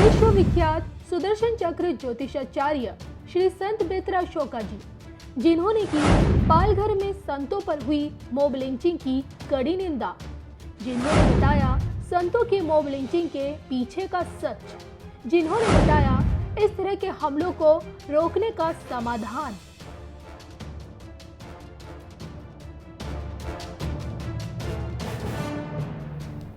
विश्वविख्यात सुदर्शन चक्र ज्योतिषाचार्य श्री संत बेतरा शोका जी, जिन्होंने की पालघर में संतों पर हुई मॉब लिंचिंग की कड़ी निंदा, जिन्होंने बताया संतों की मॉब लिंचिंग के पीछे का सच, जिन्होंने बताया इस तरह के हमलों को रोकने का समाधान।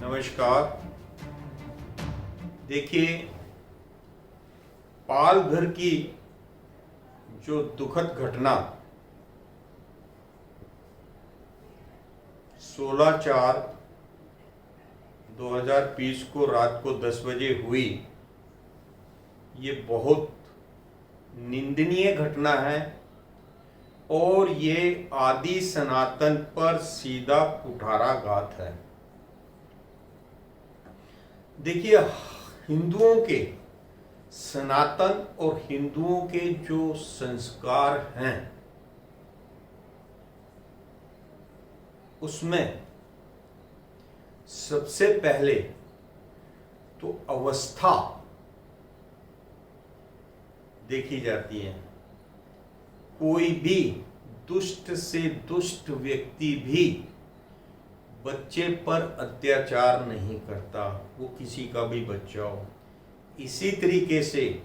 नमस्कार। देखिए, पालघर की जो दुखद घटना 16/4/2020 को रात को 10 बजे हुई, ये बहुत निंदनीय घटना है और ये आदि सनातन पर सीधा कुठाराघात है। देखिए, हिंदुओं के सनातन और हिंदुओं के जो संस्कार हैं उसमें सबसे पहले तो अवस्था देखी जाती है। कोई भी दुष्ट से दुष्ट व्यक्ति भी बच्चे पर अत्याचार नहीं करता, वो किसी का भी बच्चा हो। इसी तरीके से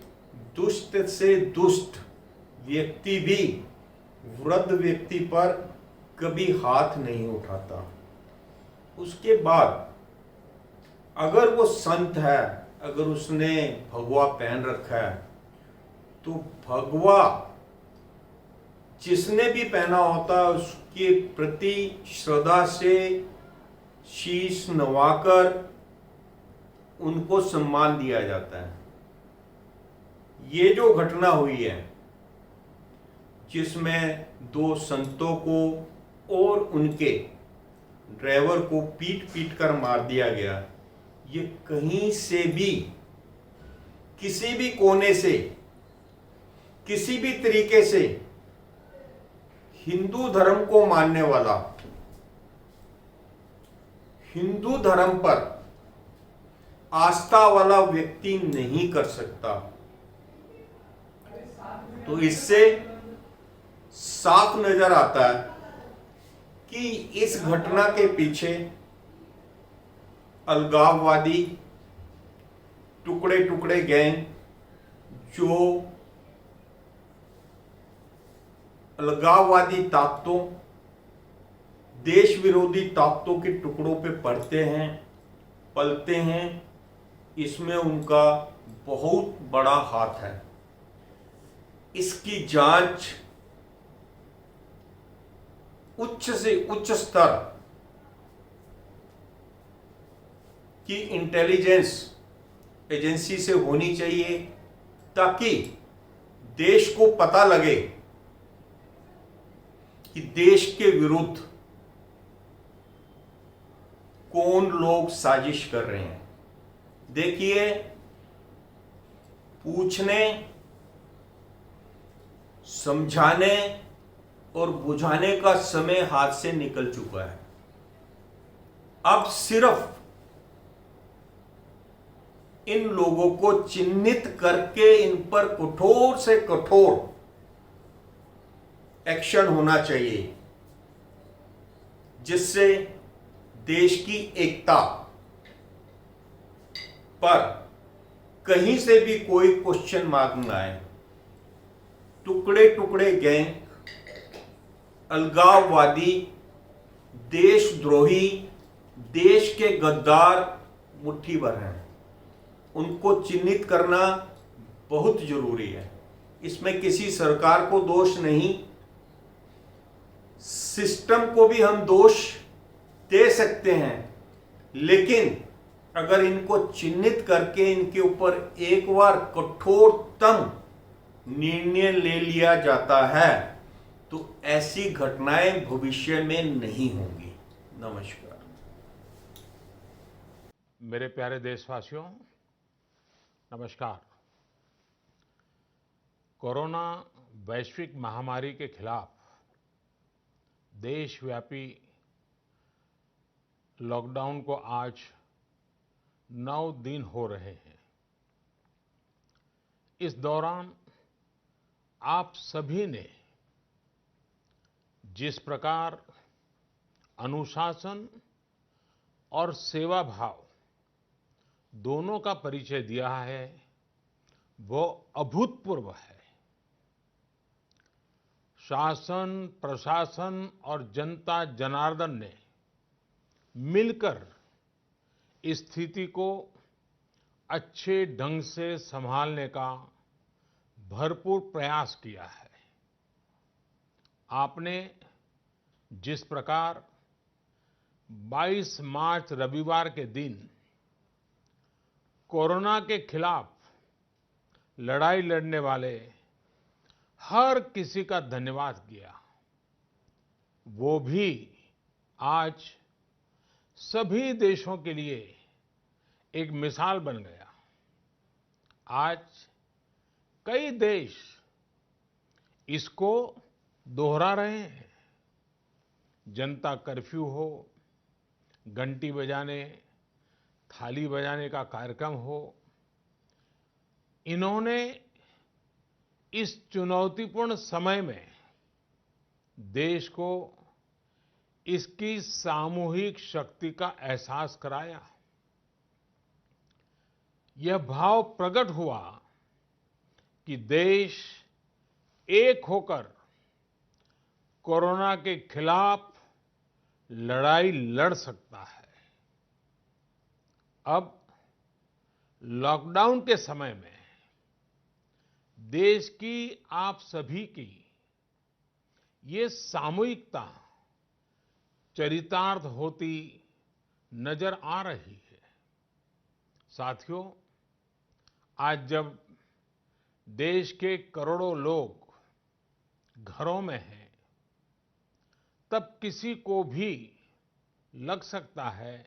दुष्ट से दुष्ट व्यक्ति भी वृद्ध व्यक्ति पर कभी हाथ नहीं उठाता। उसके बाद अगर वो संत है, अगर उसने भगवा पहन रखा है, तो भगवा जिसने भी पहना होता है उसके प्रति श्रद्धा से शीश नवाकर उनको सम्मान दिया जाता है। ये जो घटना हुई है जिसमें 2 संतों को और उनके ड्राइवर को पीट कर मार दिया गया, ये कहीं से भी, किसी भी कोने से, किसी भी तरीके से हिंदू धर्म को मानने वाला, हिंदू धर्म पर आस्था वाला व्यक्ति नहीं कर सकता। तो इससे साफ नजर आता है कि इस घटना के पीछे अलगाववादी टुकड़े टुकड़े गैंग, जो अलगाववादी ताकतों, देश विरोधी ताकतों के टुकड़ों पे पड़ते हैं, पलते हैं, इसमें उनका बहुत बड़ा हाथ है। इसकी जांच उच्च से उच्च स्तर की इंटेलिजेंस एजेंसी से होनी चाहिए, ताकि देश को पता लगे कि देश के विरुद्ध कौन लोग साजिश कर रहे हैं। देखिए, पूछने, समझाने और बुझाने का समय हाथ से निकल चुका है। अब सिर्फ इन लोगों को चिन्हित करके इन पर कठोर से कठोर एक्शन होना चाहिए, जिससे देश की एकता पर कहीं से भी कोई क्वेश्चन मार्क न आए। टुकड़े टुकड़े गैंग, अलगाववादी, देशद्रोही, देश के गद्दार मुट्ठी भर हैं। उनको चिन्हित करना बहुत जरूरी है। इसमें किसी सरकार को दोष नहीं, सिस्टम को भी हम दोष दे सकते हैं, लेकिन अगर इनको चिन्हित करके इनके ऊपर एक बार कठोरतम निर्णय ले लिया जाता है तो ऐसी घटनाएं भविष्य में नहीं होंगी। नमस्कार। मेरे प्यारे देशवासियों, नमस्कार। कोरोना वैश्विक महामारी के खिलाफ देशव्यापी लॉकडाउन को आज 9 दिन हो रहे हैं। इस दौरान आप सभी ने जिस प्रकार अनुशासन और सेवा भाव दोनों का परिचय दिया है, वो अभूतपूर्व है। शासन, प्रशासन और जनता जनार्दन ने मिलकर इस स्थिति को अच्छे ढंग से संभालने का भरपूर प्रयास किया है। आपने जिस प्रकार 22 मार्च रविवार के दिन कोरोना के खिलाफ लड़ाई लड़ने वाले हर किसी का धन्यवाद किया, वो भी आज सभी देशों के लिए एक मिसाल बन गया। आज कई देश इसको दोहरा रहे हैं। जनता कर्फ्यू हो, घंटी बजाने, थाली बजाने का कार्यक्रम हो, इन्होंने इस चुनौतीपूर्ण समय में देश को इसकी सामूहिक शक्ति का एहसास कराया। यह भाव प्रकट हुआ कि देश एक होकर कोरोना के खिलाफ लड़ाई लड़ सकता है। अब लॉकडाउन के समय में देश की आप सभी की ये सामूहिकता चरितार्थ होती नजर आ रही है। साथियों, आज जब देश के करोड़ों लोग घरों में हैं, तब किसी को भी लग सकता है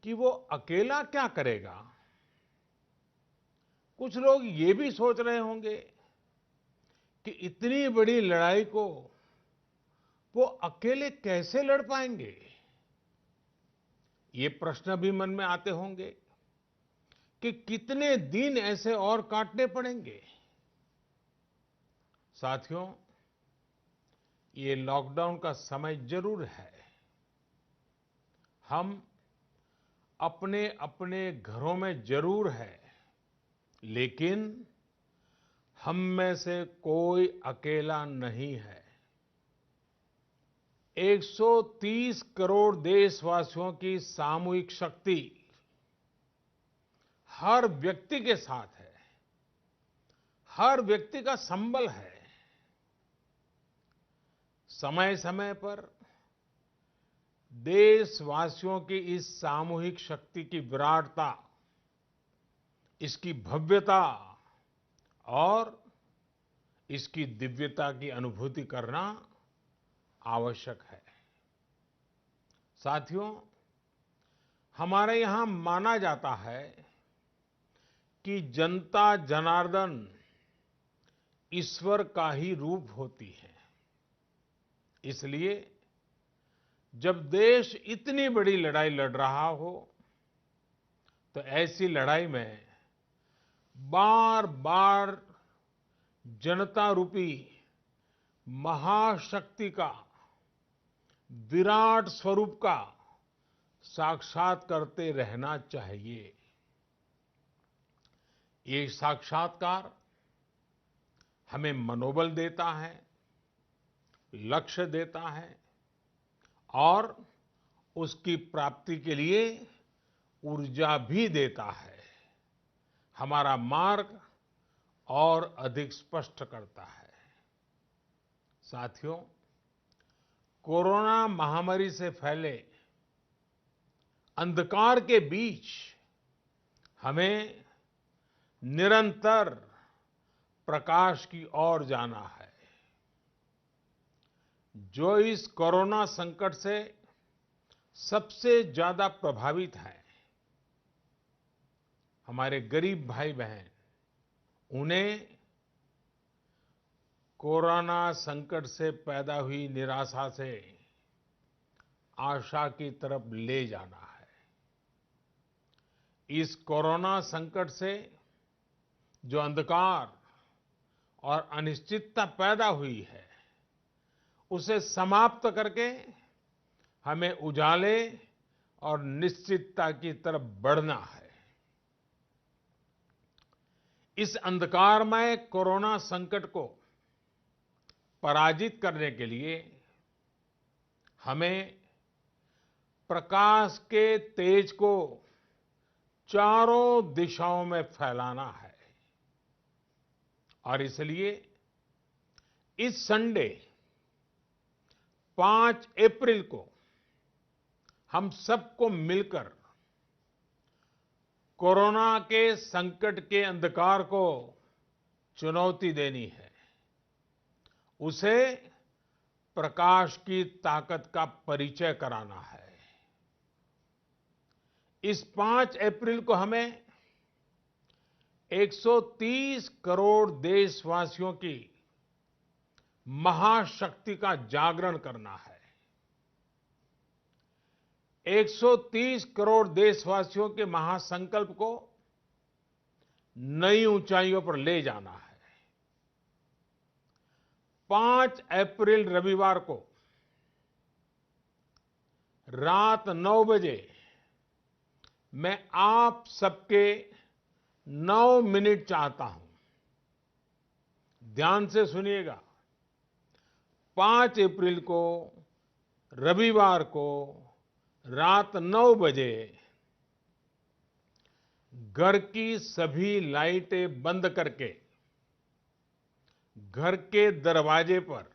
कि वो अकेला क्या करेगा। कुछ लोग ये भी सोच रहे होंगे कि इतनी बड़ी लड़ाई को वो अकेले कैसे लड़ पाएंगे। ये प्रश्न भी मन में आते होंगे कि कितने दिन ऐसे और काटने पड़ेंगे। साथियों, ये लॉकडाउन का समय जरूर है। हम अपने अपने घरों में जरूर हैं, लेकिन हम में से कोई अकेला नहीं है। 130 करोड़ देशवासियों की सामूहिक शक्ति हर व्यक्ति के साथ है, हर व्यक्ति का संबल है। समय समय पर देशवासियों की इस सामूहिक शक्ति की विराटता, इसकी भव्यता और इसकी दिव्यता की अनुभूति करना आवश्यक है। साथियों, हमारे यहां माना जाता है कि जनता जनार्दन ईश्वर का ही रूप होती है। इसलिए जब देश इतनी बड़ी लड़ाई लड़ रहा हो, तो ऐसी लड़ाई में बार बार जनता रूपी महाशक्ति का, विराट स्वरूप का साक्षात करते रहना चाहिए। ये साक्षात्कार हमें मनोबल देता है, लक्ष्य देता है और उसकी प्राप्ति के लिए ऊर्जा भी देता है। हमारा मार्ग और अधिक स्पष्ट करता है। साथियों, कोरोना महामारी से फैले अंधकार के बीच हमें निरंतर प्रकाश की ओर जाना है। जो इस कोरोना संकट से सबसे ज्यादा प्रभावित है, हमारे गरीब भाई बहन, उन्हें कोरोना संकट से पैदा हुई निराशा से आशा की तरफ ले जाना है। इस कोरोना संकट से जो अंधकार और अनिश्चितता पैदा हुई है, उसे समाप्त करके हमें उजाले और निश्चितता की तरफ बढ़ना है। इस अंधकारमय कोरोना संकट को पराजित करने के लिए हमें प्रकाश के तेज को चारों दिशाओं में फैलाना है। और इसलिए इस संडे 5 अप्रैल को हम सबको मिलकर कोरोना के संकट के अंधकार को चुनौती देनी है, उसे प्रकाश की ताकत का परिचय कराना है। इस 5 अप्रैल को हमें 130 करोड़ देशवासियों की महाशक्ति का जागरण करना है। 130 करोड़ देशवासियों के महासंकल्प को नई ऊंचाइयों पर ले जाना है। 5 अप्रैल रविवार को रात 9 बजे मैं आप सबके 9 मिनट चाहता हूं। ध्यान से सुनिएगा। 5 अप्रैल को रविवार को रात 9 बजे घर की सभी लाइटें बंद करके घर के दरवाजे पर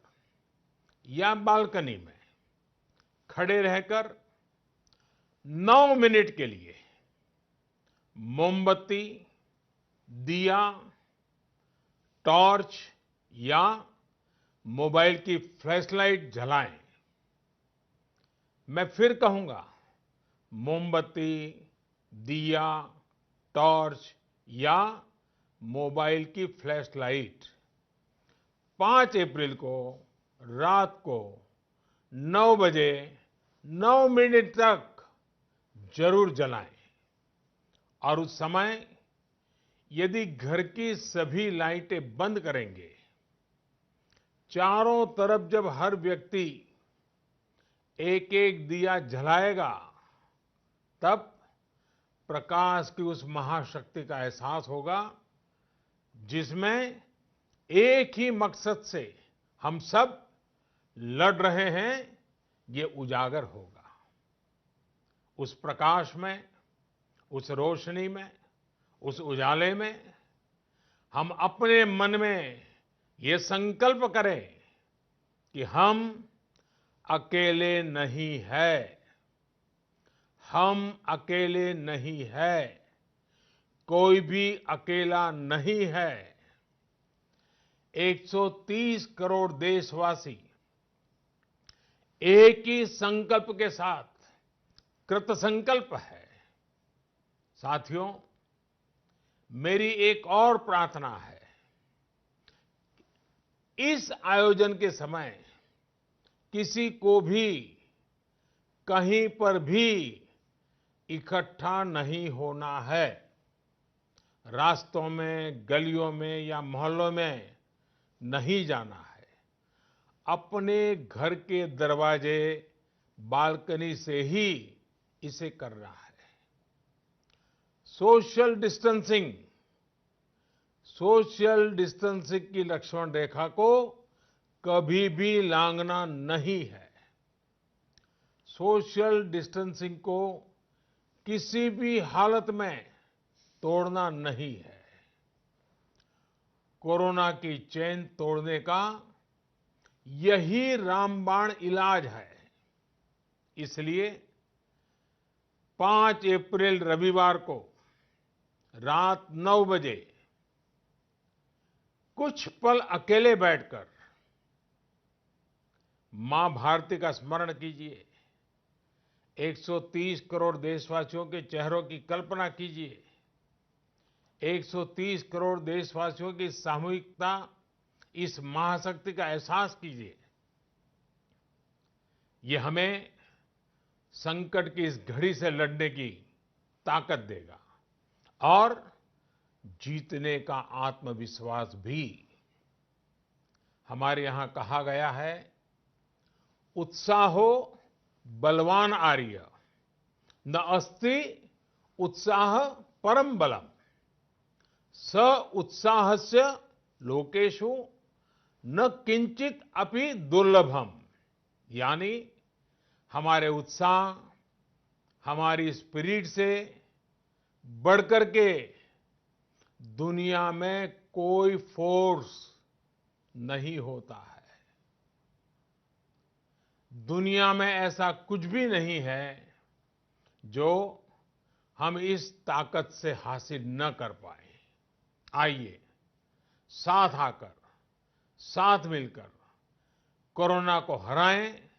या बालकनी में खड़े रहकर 9 मिनट के लिए मोमबत्ती, दिया, टॉर्च या मोबाइल की फ्लैशलाइट जलाएं। मैं फिर कहूंगा, मोमबत्ती, दिया, टॉर्च या मोबाइल की फ्लैशलाइट 5 अप्रैल को रात को 9 बजे 9 मिनट तक जरूर जलाएं। और उस समय यदि घर की सभी लाइटें बंद करेंगे, चारों तरफ जब हर व्यक्ति एक एक दिया जलाएगा, तब प्रकाश की उस महाशक्ति का एहसास होगा, जिसमें एक ही मकसद से हम सब लड़ रहे हैं, ये उजागर होगा। उस प्रकाश में, उस रोशनी में, उस उजाले में हम अपने मन में ये संकल्प करें कि हम अकेले नहीं हैं। हम अकेले नहीं हैं। कोई भी अकेला नहीं है। 130 करोड़ देशवासी एक ही संकल्प के साथ कृत संकल्प है। साथियों, मेरी एक और प्रार्थना है। इस आयोजन के समय किसी को भी कहीं पर भी इकट्ठा नहीं होना है। रास्तों में, गलियों में या मोहल्लों में नहीं जाना है। अपने घर के दरवाजे, बालकनी से ही इसे करना है। सोशल डिस्टेंसिंग की लक्ष्मण रेखा को कभी भी लांघना नहीं है। सोशल डिस्टेंसिंग को किसी भी हालत में तोड़ना नहीं है। कोरोना की चेन तोड़ने का यही रामबाण इलाज है। इसलिए 5 अप्रैल रविवार को रात 9 बजे कुछ पल अकेले बैठकर मां भारती का स्मरण कीजिए। 130 करोड़ देशवासियों के चेहरों की कल्पना कीजिए। 130 करोड़ देशवासियों की सामूहिकता, इस महाशक्ति का एहसास कीजिए। ये हमें संकट की इस घड़ी से लड़ने की ताकत देगा और जीतने का आत्मविश्वास भी। हमारे यहां कहा गया है, उत्साहो बलवान आर्य, न अस्ति उत्साह परम बलम, स उत्साहस्य लोकेषु न किंचित अपि दुर्लभम। यानी हमारे उत्साह, हमारी स्पिरिट से बढ़कर के दुनिया में कोई फोर्स नहीं होता है। दुनिया में ऐसा कुछ भी नहीं है जो हम इस ताकत से हासिल न कर पाए। आइए साथ आकर, साथ मिलकर कोरोना को हराएं